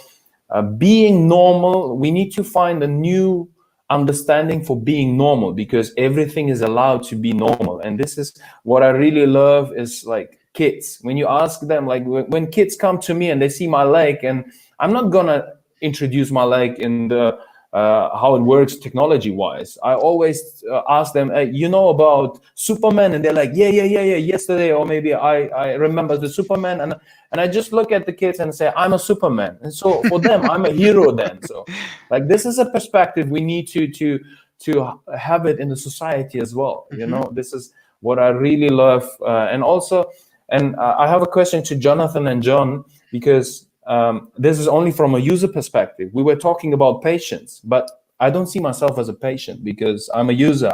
being normal, we need to find a new understanding for being normal, because everything is allowed to be normal. And this is what I really love is kids. When you ask them, when kids come to me and they see my leg, and I'm not gonna introduce my leg in the how it works technology-wise. I always ask them, hey, you know about Superman? And they're like, yeah. Yesterday, or maybe I remember the Superman, and I just look at the kids and say, I'm a Superman. And so for them, I'm a hero then. So like this is a perspective we need to have it in the society as well. You know, this is what I really love. And also, I have a question to Jonathan and John, because this is only from a user perspective. We were talking about patients, but I don't see myself as a patient because I'm a user.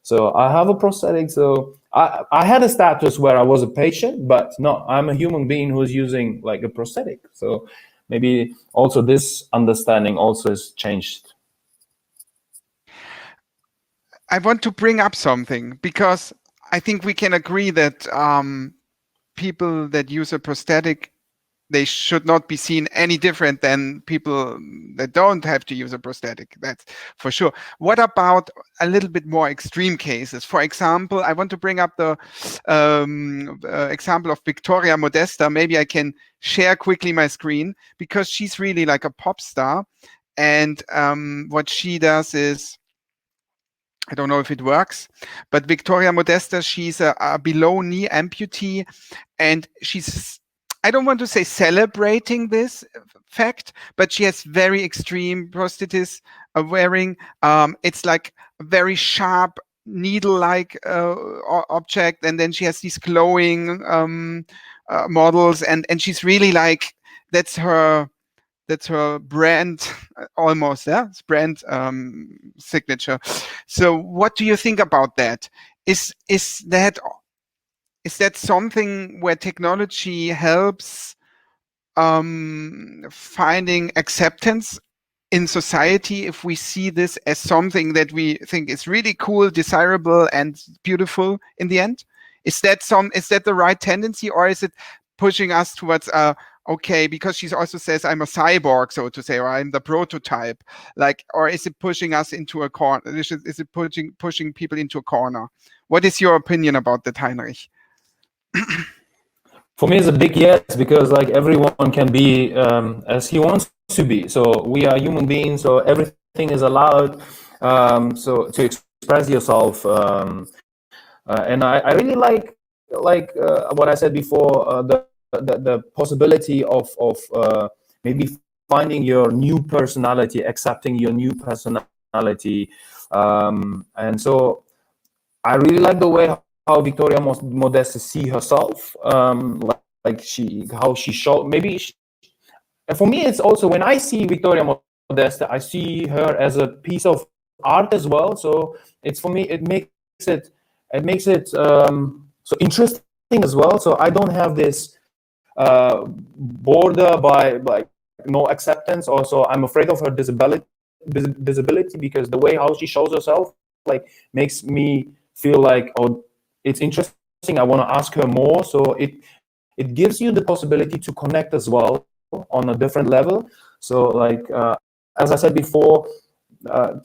So I have a prosthetic. So I had a status where I was a patient, but no, I'm a human being who's using like a prosthetic. So maybe also this understanding also has changed. I want to bring up something, because I think we can agree that people that use a prosthetic, they should not be seen any different than people that don't have to use a prosthetic. That's for sure. What about a little bit more extreme cases? For example, I want to bring up the example of Victoria Modesta. Maybe I can share quickly my screen, because she's really like a pop star. And what she does is, I don't know if it works, but Victoria Modesta, she's a below knee amputee, and she's, I don't want to say celebrating this fact, but she has very extreme prosthesis wearing. It's like a very sharp needle-like object, and then she has these glowing models, and she's really like, that's her brand almost, yeah, it's brand signature. So what do you think about that? Is that something where technology helps finding acceptance in society, if we see this as something that we think is really cool, desirable, and beautiful in the end? Is that the right tendency, or is it pushing us towards okay, because she also says I'm a cyborg, so to say, or I'm the prototype, like, or is it pushing us into a corner? Is it pushing people into a corner? What is your opinion about that, Heinrich? For me, it's a big yes, because like everyone can be as he wants to be. So we are human beings, so everything is allowed. So to express yourself, and I really like what I said before, the possibility of maybe finding your new personality, accepting your new personality, and so I really like the way how Victoria Modesta see herself, like how she showed. Maybe for me, it's also when I see Victoria Modesta, I see her as a piece of art as well. So it's, for me, it makes it so interesting as well. So I don't have this border by like no acceptance. Also, I'm afraid of her disability, because the way how she shows herself like makes me feel like, oh, it's interesting, I want to ask her more. So it gives you the possibility to connect as well on a different level. So like as I said before,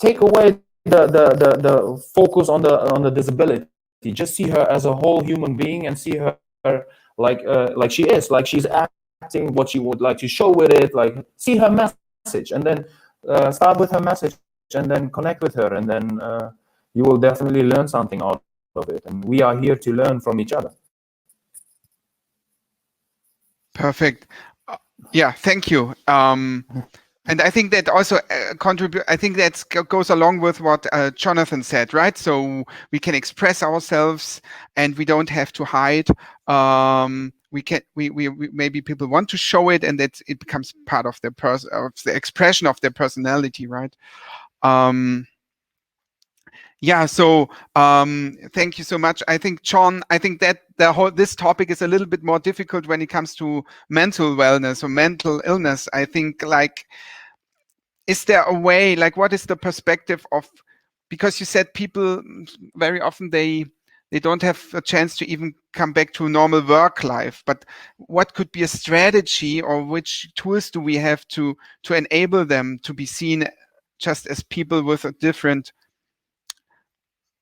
take away the focus on the disability. Just see her as a whole human being, and see her like she is, like she's acting what she would like to show with it. Like, see her message, and then start with her message, and then connect with her, and then you will definitely learn something out of it. And we are here to learn from each other. Perfect. Yeah, thank you. And I think that also I think that goes along with what Jonathan said, right? So we can express ourselves, and we don't have to hide. We maybe people want to show it, and that it becomes part of their the expression of their personality, right? Yeah, so thank you so much. I think, John, I think that this topic is a little bit more difficult when it comes to mental wellness or mental illness. I think, like, is there a way, like, what is the perspective of, because you said people very often they don't have a chance to even come back to normal work life, but what could be a strategy, or which tools do we have to enable them to be seen just as people with a different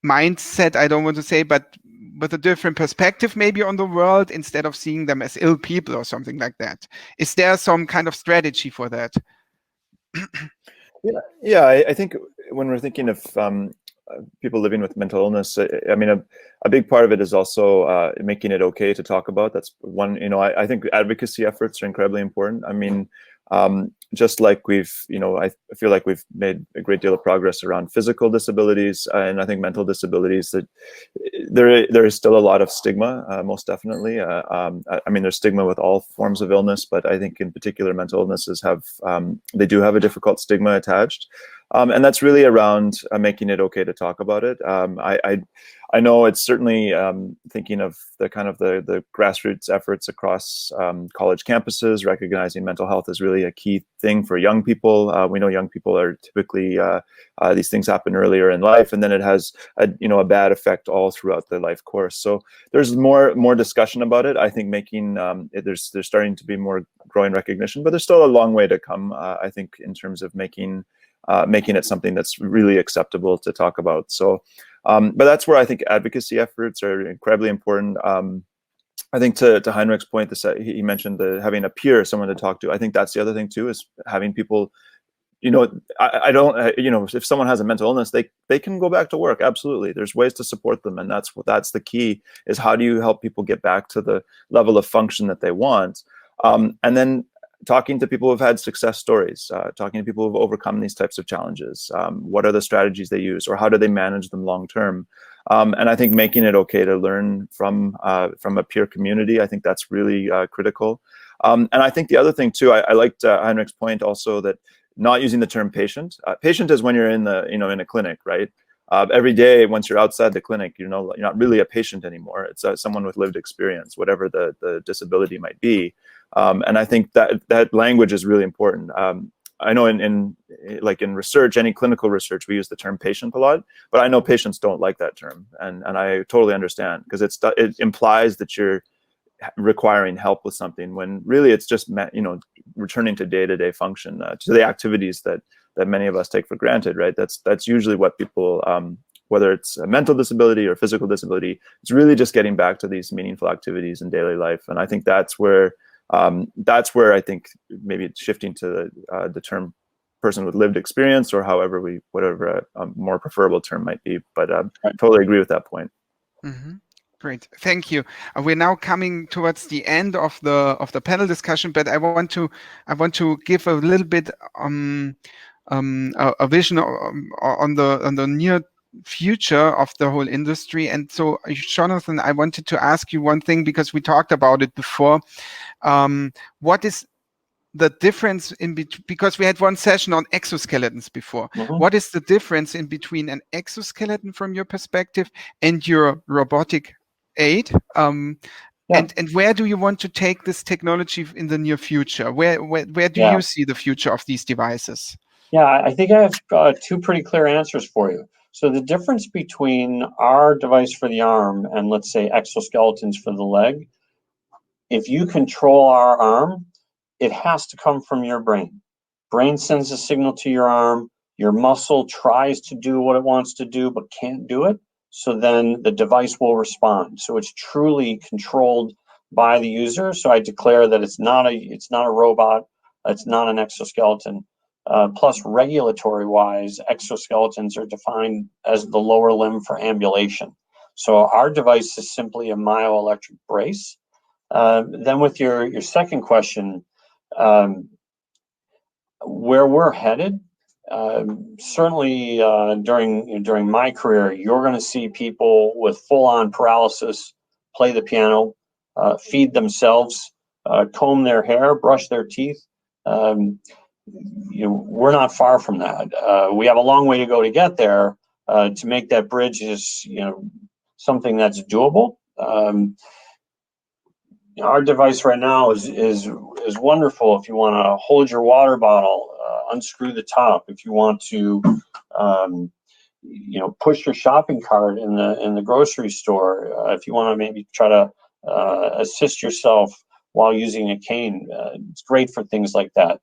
mindset, I don't want to say, but with a different perspective maybe on the world, instead of seeing them as ill people or something like that? Is there some kind of strategy for that? Yeah, I think when we're thinking of people living with mental illness, I mean, a big part of it is also making it okay to talk about. That's one, I think advocacy efforts are incredibly important. I mean, just like I feel like we've made a great deal of progress around physical disabilities, and I think mental disabilities, that there is still a lot of stigma, most definitely. I mean, there's stigma with all forms of illness, but I think in particular mental illnesses they do have a difficult stigma attached. And that's really around making it okay to talk about it. I know it's certainly thinking of the grassroots efforts across college campuses, recognizing mental health is really a key thing for young people. We know young people are typically, these things happen earlier in life, and then it has a bad effect all throughout the life course. So there's more discussion about it. I think there's starting to be more growing recognition, but there's still a long way to come, I think, in terms of making it something that's really acceptable to talk about. So, but that's where I think advocacy efforts are incredibly important. I think to Heinrich's point, he mentioned having a peer, someone to talk to. I think that's the other thing too, is having people, if someone has a mental illness, they can go back to work. Absolutely. There's ways to support them. And that's the key, is how do you help people get back to the level of function that they want? And then talking to people who've had success stories, talking to people who've overcome these types of challenges. What are the strategies they use, or how do they manage them long term? And I think making it okay to learn from a peer community, I think that's really critical. And I think the other thing too, I liked Heinrich's point also, that not using the term patient. Patient is when you're in a clinic, right? Every day, once you're outside the clinic, you're not really a patient anymore. It's someone with lived experience, whatever the disability might be. And I think that language is really important. I know in research, any clinical research, we use the term patient a lot, but I know patients don't like that term, and I totally understand, because it implies that you're requiring help with something, when really it's just returning to day-to-day function, to the activities that many of us take for granted, right? That's usually what people, whether it's a mental disability or physical disability, it's really just getting back to these meaningful activities in daily life. And I think that's where I think maybe it's shifting to the term person with lived experience, or whatever a more preferable term might be. But I totally agree with that point. Mm-hmm. Great, thank you. We're now coming towards the end of the panel discussion, but I want to give a little bit a vision on the near future of the whole industry. And so, Jonathan, I wanted to ask you one thing, because we talked about it before. What is the difference because we had one session on exoskeletons before. Mm-hmm. What is the difference in between an exoskeleton from your perspective and your robotic aid? And where do you want to take this technology in the near future? Where do you see the future of these devices? Yeah, I think I have two pretty clear answers for you. So the difference between our device for the arm and, let's say, exoskeletons for the leg, if you control our arm, it has to come from your brain. Brain sends a signal to your arm. Your muscle tries to do what it wants to do, but can't do it. So then the device will respond. So it's truly controlled by the user. So I declare that it's not a robot. It's not an exoskeleton. Plus, regulatory-wise, exoskeletons are defined as the lower limb for ambulation. So our device is simply a myoelectric brace. Then with your second question, where we're headed, certainly during my career, you're going to see people with full-on paralysis play the piano, feed themselves, comb their hair, brush their teeth. We're not far from that. We have a long way to go to get there. To make that bridge is something that's doable. Our device right now is wonderful if you want to hold your water bottle, unscrew the top. If you want to, push your shopping cart in the grocery store. If you want to maybe try to assist yourself while using a cane, it's great for things like that.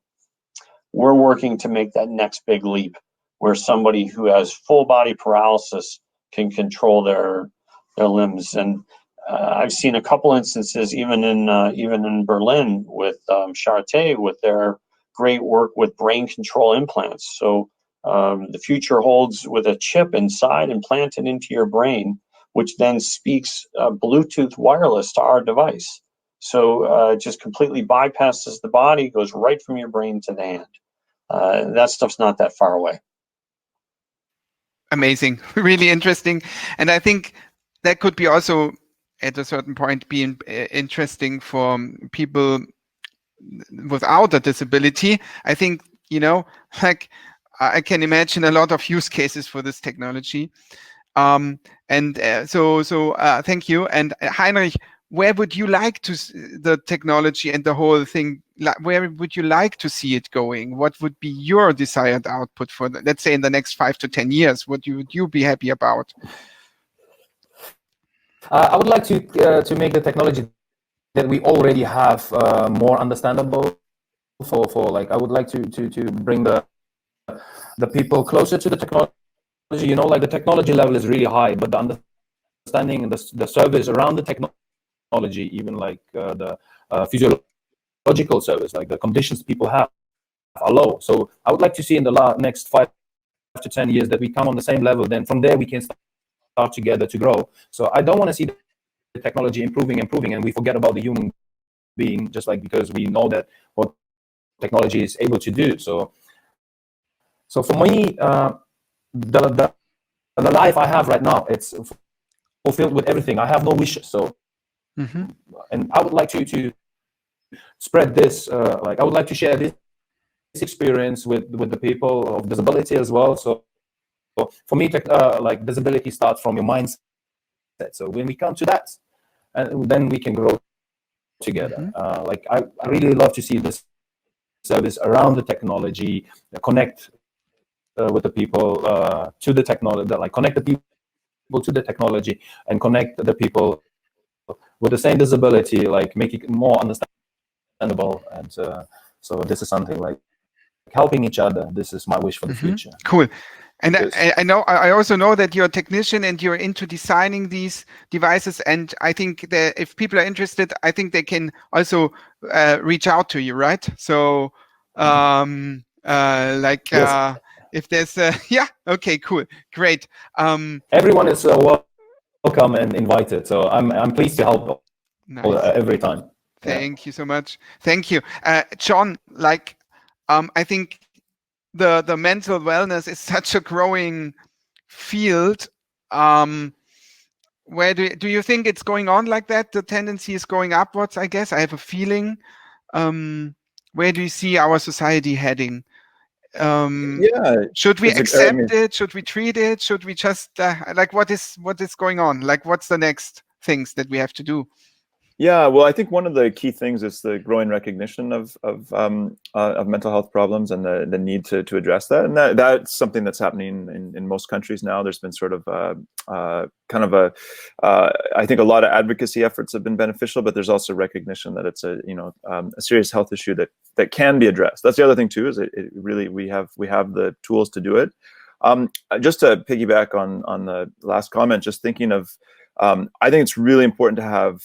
We're working to make that next big leap, where somebody who has full body paralysis can control their limbs. And I've seen a couple instances, even in Berlin, with Charité, with their great work with brain control implants. So the future holds with a chip inside implanted into your brain, which then speaks Bluetooth wireless to our device. So it just completely bypasses the body, goes right from your brain to the hand. That stuff's not that far away. Amazing, really interesting. And I think that could be also at a certain point be interesting for people without a disability. I think, you know, like I can imagine a lot of use cases for this technology. So thank you. And Heinrich, where would you like to the technology and the whole thing? Where would you like to see it going? What would be your desired output for, let's say, in the next 5 to 10 years? What would you be happy about? I would like to make the technology that we already have more understandable. For like, I would like to bring the people closer to the technology. You know, like the technology level is really high, but the understanding and the service around the technology, even like the physiological service, like the conditions people have, are low. So I would like to see in the next 5 to 10 years that we come on the same level. Then from there we can start together to grow. So I don't want to see the technology improving, and we forget about the human being, just like because we know that what technology is able to do. So for me, the life I have right now, it's fulfilled with everything. I have no wishes. So, and I would like to spread this. Like I would like to share this experience with the people of disability as well. So for me, like disability starts from your mindset. So when we come to that, and then we can grow together. Like I really love to see this service around the technology, connect with the people to the technology, like connect the people to the technology and connect the people with the same disability, like make it more understandable. And so this is something like helping each other. This is my wish for the future. Cool. And I also know that you're a technician and you're into designing these devices. And I think that if people are interested, I think they can also reach out to you, right? So Yes. if there's yeah, okay, cool, great. Everyone is welcome and invited. So I'm pleased to help every time. Thank you so much. Thank you, John. Like I think the mental wellness is such a growing field. Where do you think it's going on like that? The tendency is going upwards, I guess. I have a feeling. Where do you see our society heading? Should we accept it? Should we treat it? Should we just like what is going on? Like what's the next things that we have to do? Yeah, well, I think one of the key things is the growing recognition of mental health problems and the need to address that, and that's something that's happening in most countries now. There's been sort of I think a lot of advocacy efforts have been beneficial, but there's also recognition that it's a serious health issue that can be addressed. That's the other thing too, is it really we have the tools to do it. Just to piggyback on the last comment, just thinking of. I think it's really important to have,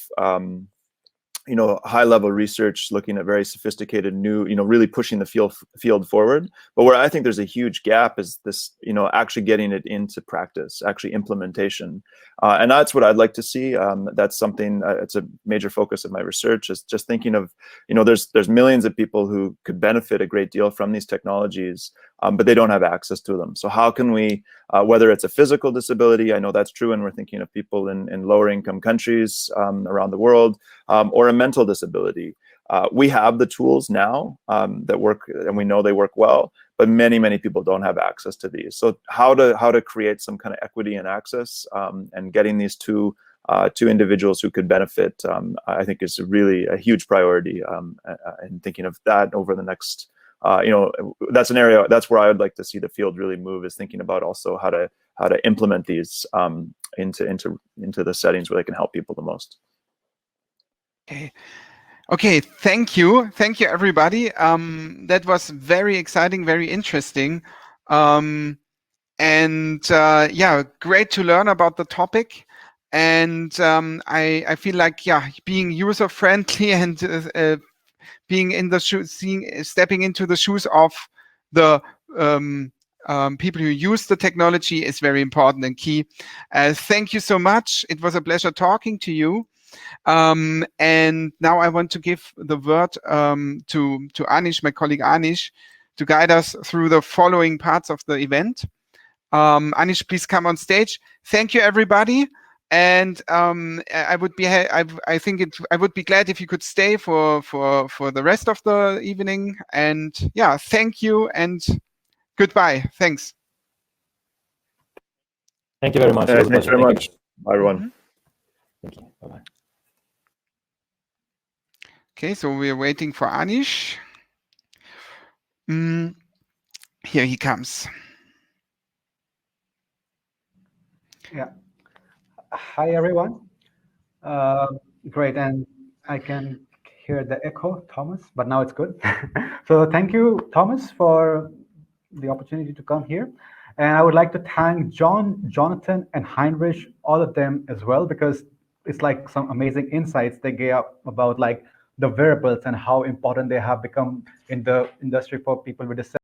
high-level research looking at very sophisticated new, really pushing the field forward. But where I think there's a huge gap is this, actually getting it into practice, actually implementation. And that's what I'd like to see. That's something, it's a major focus of my research, is just thinking of, there's millions of people who could benefit a great deal from these technologies, but they don't have access to them. So how can we, whether it's a physical disability, I know that's true, and we're thinking of people in lower income countries around the world, or a mental disability. We have the tools now that work, and we know they work well, but many people don't have access to these. So how to create some kind of equity and access, and getting these two individuals who could benefit, I think is really a huge priority, and thinking of that over the next, that's an area, that's where I would like to see the field really move, is thinking about also how to implement these into the settings where they can help people the most. Okay, thank you everybody. That was very exciting, very interesting, and yeah, great to learn about the topic. And I feel like, yeah, being user friendly and being in the stepping into the shoes of the people who use the technology is very important and key. Thank you so much. It was a pleasure talking to you. And now I want to give the word to Anish, my colleague Anish, to guide us through the following parts of the event. Anish, please come on stage. Thank you, everybody. And I would be glad if you could stay for the rest of the evening. And yeah, thank you and goodbye. Thanks. Thank you very much. Thanks very much. Bye, everyone. Thank you. Bye-bye. Okay, so we're waiting for Anish. Here he comes. Yeah. Hi, everyone. Great, and I can hear the echo, Thomas, but now it's good. So thank you, Thomas, for the opportunity to come here. And I would like to thank John, Jonathan, and Heinrich, all of them as well, because it's like some amazing insights they gave about like the wearables and how important they have become in the industry for people with disabilities.